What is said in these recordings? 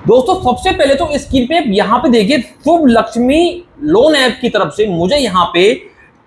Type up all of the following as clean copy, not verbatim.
दोस्तों सबसे पहले तो स्क्रीन पे यहाँ पे देखिए शुभ लक्ष्मी लोन ऐप की तरफ से मुझे यहाँ पे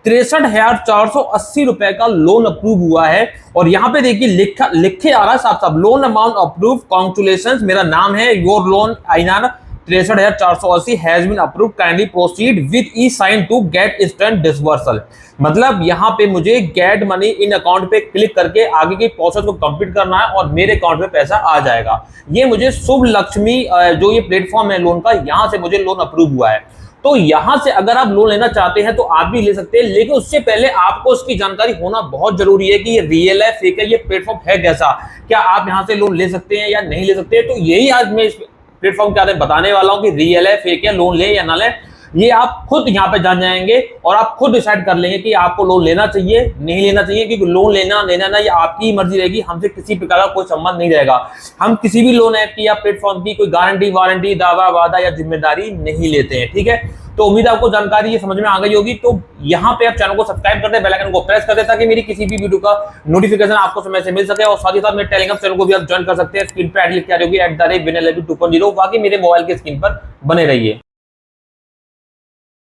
63,480 रुपए का लोन अप्रूव हुआ है। और यहाँ पे देखिए लिखे आ रहा है साफ साफ, लोन अमाउंट अप्रूव, कॉन्ग्रेचुलेशंस, मेरा नाम है, your loan INR 63,480 has been approve, kindly proceed with e sign to get instant disbursal. मतलब यहाँ पे मुझे गेट मनी इन अकाउंट पे क्लिक करके आगे की प्रोसेस को कंप्लीट करना है और मेरे अकाउंट में पैसा आ जाएगा। ये मुझे शुभ लक्ष्मी जो ये प्लेटफॉर्म है लोन का, यहाँ से मुझे लोन अप्रूव हुआ है। तो यहां से अगर आप लोन लेना चाहते हैं तो आप भी ले सकते हैं, लेकिन उससे पहले आपको उसकी जानकारी होना बहुत जरूरी है कि ये रियल है, फेक है, ये प्लेटफॉर्म है कैसा, क्या आप यहां से लोन ले सकते हैं या नहीं ले सकते हैं। तो यही आज मैं इस प्लेटफॉर्म के बारे में बताने वाला हूं कि रियल है, फेक है, लोन ले या ना ले। ये आप खुद यहाँ पे जान जाएंगे और आप खुद डिसाइड कर लेंगे कि आपको लोन लेना चाहिए नहीं लेना चाहिए, क्योंकि लोन लेना ना ये आपकी मर्जी रहेगी, हमसे किसी प्रकार का कोई संबंध नहीं रहेगा। हम किसी भी लोन ऐप की या प्लेटफॉर्म की कोई गारंटी वारंटी दावा वादा या जिम्मेदारी नहीं लेते हैं, ठीक है। तो उम्मीद आपको जानकारी ये समझ में आ गई होगी। तो यहाँ पे आप चैनल को सब्सक्राइब कर दे, बेल आइकन को प्रेस कर दे ताकि मेरी किसी भी वीडियो का नोटिफिकेशन आपको समय से मिल सके। और साथ ही साथ मेरे टेलीग्राम चैनल को भी आप ज्वाइन कर सकते हैं, स्क्रीन पे ऐड लिख के आ रही होगी @vinelab2.0, बाकी मेरे मोबाइल के स्क्रीन पर बने रहिए।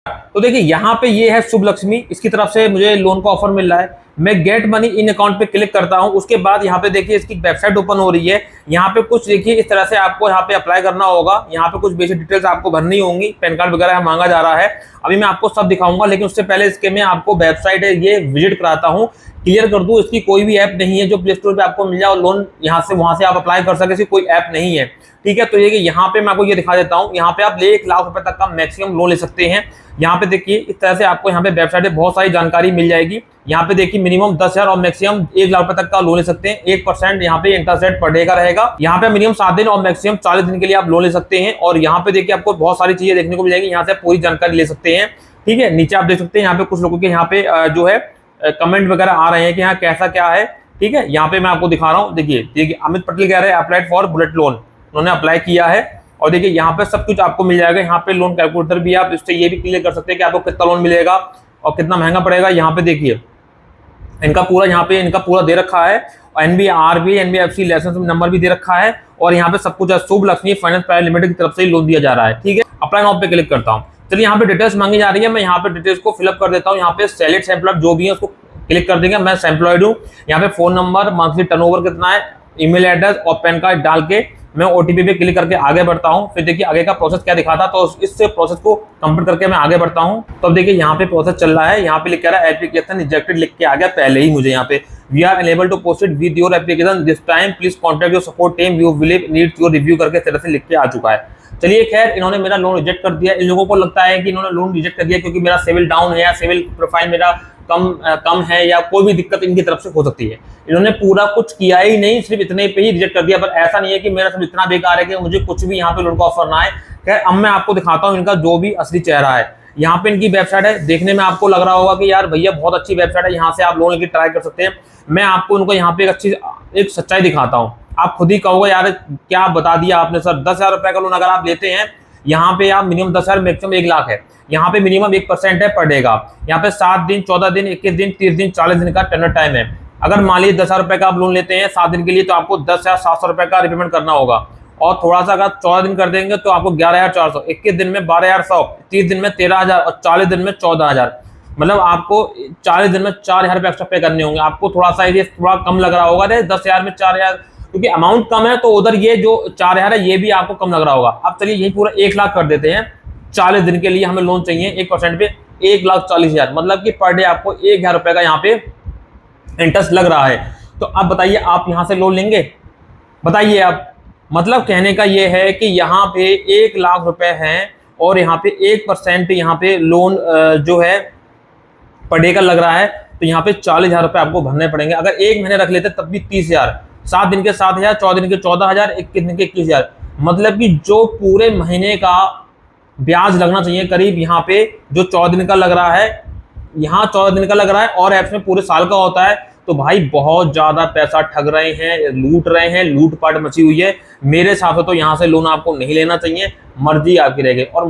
तो देखिए यहाँ पे ये है शुभ लक्ष्मी, इसकी तरफ से मुझे लोन का ऑफर मिल रहा है। मैं गेट मनी इन अकाउंट पे क्लिक करता हूँ, उसके बाद यहाँ पे देखिए इसकी वेबसाइट ओपन हो रही है। यहाँ पे कुछ देखिए इस तरह से आपको यहाँ पे अप्लाई करना होगा। यहाँ पे कुछ बेसिक डिटेल्स आपको भरनी होंगी, पैन कार्ड वगैरह मांगा जा रहा है। अभी मैं आपको सब दिखाऊंगा, लेकिन उससे पहले इसके मैं आपको वेबसाइट है ये विजिट कराता हूँ, क्लियर कर दूं। इसकी कोई भी ऐप नहीं है जो प्ले स्टोर पे आपको मिल जाए और लोन यहाँ से वहां से आप अप्लाई कर सके, इसकी कोई ऐप नहीं है, ठीक है। तो ये यहाँ पे मैं आपको ये दिखा देता हूँ, यहाँ पे आप 1 लाख रुपए तक का मैक्सिमम लोन ले सकते हैं। यहाँ पे देखिए इस तरह से आपको यहाँ पे वेबसाइट पे बहुत सारी जानकारी मिल जाएगी। यहाँ पे देखिए मिनिमम 10,000 और मैक्सिमम 1 लाख रुपए तक का लोन ले सकते हैं। 1% यहाँ पे इंटरेस्ट रेट पर डे का रहेगा। यहाँ पे मिनिमम 7 दिन और मैक्सिमम 40 दिन के लिए आप लोन ले सकते हैं। और यहाँ पे देखिए आपको बहुत सारी चीजें देखने को मिल जाएगी, यहाँ से पूरी जानकारी ले सकते हैं, ठीक है। नीचे आप देख सकते हैं यहाँ पे कुछ लोगों के यहाँ पे जो है कमेंट वगैरह आ रहे हैं कि यहाँ कैसा क्या है, ठीक है। यहाँ पे मैं आपको दिखा रहा हूँ, देखिए अमित पटेल कह रहे हैं अप्लाइड फॉर बुलेट लोन, उन्होंने अप्लाई किया है। और देखिए यहाँ पे सब कुछ आपको मिल जाएगा। यहाँ पे लोन कैलकुलेटर भी आप इससे ये भी क्लियर कर सकते हैं कि आपको कितना लोन मिलेगा और कितना महंगा पड़ेगा। यहाँ पे देखिए इनका पूरा यहाँ पे इनका पूरा दे रखा है, NBRB NBFC लाइसेंस नंबर भी दे रखा है। और यहाँ पे सब कुछ शुभ लक्ष्मी फाइनेंस प्राइवेट लिमिटेड की तरफ से लोन दिया जा रहा है, ठीक है। अप्लाई नाउ पे क्लिक करता हूँ। चलिए यहाँ पे डिटेल्स मांगी जा रही है, मैं यहाँ पे डिटेल्स को फिलअप कर देता हूँ। यहाँ पे सेलेक्ट एम्प्लॉयड जो भी है उसको क्लिक कर देंगे। मैं एम्प्लॉयड हूँ। यहाँ पे फोन नंबर, मंथली टर्नओवर कितना है, ईमेल एड्रेस और पैन कार्ड डाल के मैं OTP पे क्लिक करके आगे बढ़ता हूँ। फिर देखिए आगे का प्रोसेस क्या दिखाता, तो इस प्रोसेस को कंप्लीट करके मैं आगे बढ़ता हूँ। तो अब देखिए यहाँ पे प्रोसेस चल रहा है, यहाँ पे लिख रहा है एप्लीकेशन रिजेक्टेड लिख के आ गया पहले ही मुझे यहाँ पे। We are unable to proceed with your application this time, please contact your support team, you will need your review करके तरह से लिख के आ चुका है। चलिए खैर इन्होंने मेरा लोन रिजेक्ट कर दिया। इन लोगों को लगता है कि इन्होंने लोन रिजेक्ट कर दिया क्योंकि मेरा सिविल डाउन है या सिविल प्रोफाइल मेरा कम है या कोई भी दिक्कत इनकी तरफ से हो सकती है। इन्होंने पूरा कुछ किया ही नहीं, सिर्फ इतने पे ही रिजेक्ट कर दिया। पर ऐसा नहीं है कि मेरा सब इतना बेकार है कि मुझे कुछ भी यहाँ पे लोन का ऑफर ना आए। खैर अब मैं आपको दिखाता हूँ इनका जो भी असली चेहरा है। यहाँ पे इनकी वेबसाइट है, देखने में आपको लग रहा होगा कि यार भैया बहुत अच्छी वेबसाइट है, यहाँ से आप लोन लेके ट्राई कर सकते हैं। मैं आपको उनको यहाँ पे एक सच्चाई दिखाता हूँ। आप खुद ही कहोगे यार क्या बता दिया आपने सर, 10,000 रुपए का लोन अगर आप लेते हैं, यहाँ पे आप मिनिमम 10,000 मैक्सिमम 1 लाख है। यहाँ पे मिनिमम 1% है पर डे का। यहाँ पे 7 दिन 14 दिन 21 दिन 30 दिन 40 दिन का टेंडर टाइम है। अगर मान लीजिए 10,000 रुपए का आप लोन लेते हैं 7 दिन के लिए, तो आपको 10,700 रुपए का रिपेमेंट करना होगा। और थोड़ा सा अगर 14 दिन कर देंगे तो आपको 11,400, 21 दिन में 12,100, 30 दिन में 13,000 और 40 दिन में 14,000। मतलब आपको 40 दिन में 4,000 रुपए एक्स्ट्रा पे करने होंगे। आपको थोड़ा सा ये थोड़ा कम लग रहा होगा, 10,000 में 4,000, क्योंकि अमाउंट कम है तो उधर ये जो 4,000 है ये भी आपको कम लग रहा होगा। अब चलिए यही पूरा 1 लाख कर देते हैं। 40 दिन के लिए हमें लोन चाहिए 1% पे 1,40,000, मतलब कि पर डे आपको 1,000 रुपए का यहाँ पे इंटरेस्ट लग रहा है। तो अब बताइए आप यहाँ से लोन लेंगे? बताइए आप। मतलब कहने का ये है कि यहाँ पे 1 लाख रुपए हैं और यहाँ पे 1% यहाँ पे लोन जो है पर डे का लग रहा है, तो यहाँ पे 40,000 रुपए आपको भरने पड़ेंगे। अगर 1 महीने रख लेते तब भी 30,000, 7 दिन के 7,000, 14 दिन के 14,000, 21 दिन के 21,000, मतलब कि जो पूरे महीने का ब्याज लगना चाहिए करीब यहाँ पे जो 14 दिन का लग रहा है, यहाँ 14 दिन का लग रहा है और ऐप्स में पूरे साल का होता है। तो भाई बहुत ज्यादा पैसा ठग रहे हैं, लूट रहे हैं, लूटपाट मची हुई है। मेरे हिसाब से तो यहाँ से लोन आपको नहीं लेना चाहिए, मर्जी आपकी रहेगी। और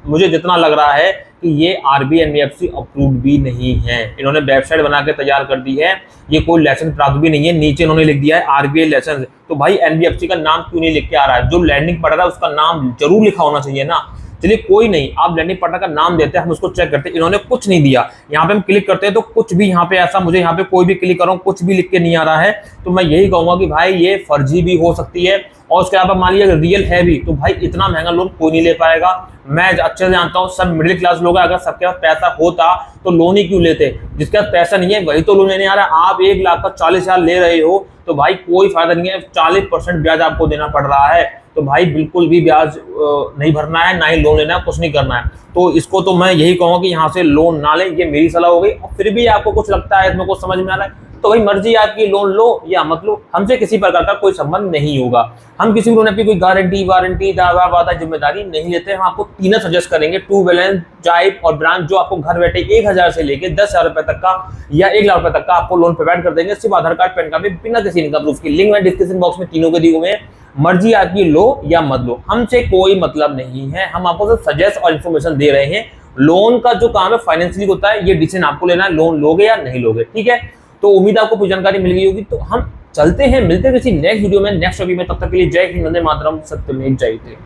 मुझे जितना लग रहा है कि ये आरबीआई एनबीएफसी अप्रूव्ड भी नहीं है। इन्होंने वेबसाइट बना के तैयार कर दी है, ये कोई लाइसेंस प्राप्त भी नहीं है। नीचे इन्होंने लिख दिया है आरबीआई लाइसेंस। तो भाई एनबीएफसी का नाम क्यों नहीं लिख के आ रहा है? जो लैंडिंग पढ़ रहा है उसका नाम जरूर लिखा होना चाहिए ना। चलिए कोई नहीं, आप लैंडिंग पार्टनर का नाम देते हैं, हम उसको चेक करते हैं। इन्होंने कुछ नहीं दिया। यहाँ पे हम क्लिक करते हैं तो कुछ भी यहाँ पे ऐसा, मुझे यहाँ पे कोई भी क्लिक कर रहा हूँ कुछ भी लिख के नहीं आ रहा है। तो मैं यही कहूंगा कि भाई ये फर्जी भी हो सकती है, और उसके अलावा मान लिया रियल है भी, तो भाई इतना महंगा लोन कोई नहीं ले पाएगा। मैं अच्छे से जानता हूँ सब मिडिल क्लास लोग हैं, अगर सबके पास पैसा होता तो लोन ही क्यों लेते? जिसके पास पैसा नहीं है वही तो लोन लेने आ रहा है। आप 1 लाख का 40,000 ले रहे हो तो भाई कोई फायदा नहीं है, 40% ब्याज आपको देना पड़ रहा है। तो भाई बिल्कुल भी ब्याज नहीं भरना है, ना ही लोन लेना है, कुछ नहीं करना है। तो इसको तो मैं यही कहूँगा कि यहाँ से लोन ना लें, ये मेरी सलाह हो गई। और फिर भी आपको कुछ लगता है इसमें कुछ समझ में आ रहा है तो भाई मर्जी आपकी, लोन लो या मत लो, हमसे किसी प्रकार का कोई संबंध नहीं होगा। हम किसी भी लोन की कोई गारंटी वारंटी दावा वादा जिम्मेदारी नहीं लेते। हम आपको 3 सजेस्ट करेंगे, ट्रू बैलेंस, जाइप और ब्रांच, जो आपको घर बैठे 1,000 से लेके 10,000 रुपए तक का या 1 लाख रुपए तक का आपको लोन प्रोवाइड कर देंगे, सिर्फ आधार कार्ड पैन कार्ड में, बिना किसी इनकम प्रूफ की। लिंक मैं डिस्क्रिप्शन बॉक्स में तीनों के दिए हुए हैं, मर्जी आपकी लो या मत लो, हमसे कोई मतलब नहीं है। हम आपको सिर्फ सजेस्ट और इन्फॉर्मेशन दे रहे हैं। लोन का जो काम है फाइनेंशियली होता है, ये डिसीजन आपको लेना है, लोन लोगे या नहीं लोगे, ठीक है। तो उम्मीद आपको पूरी जानकारी मिल गई होगी। तो हम चलते हैं, मिलते हैं किसी नेक्स्ट वीडियो में, नेक्स्ट टॉपिक में। तब तक के लिए जय हिंद, वंदे मातरम, सत्यमेव जयते।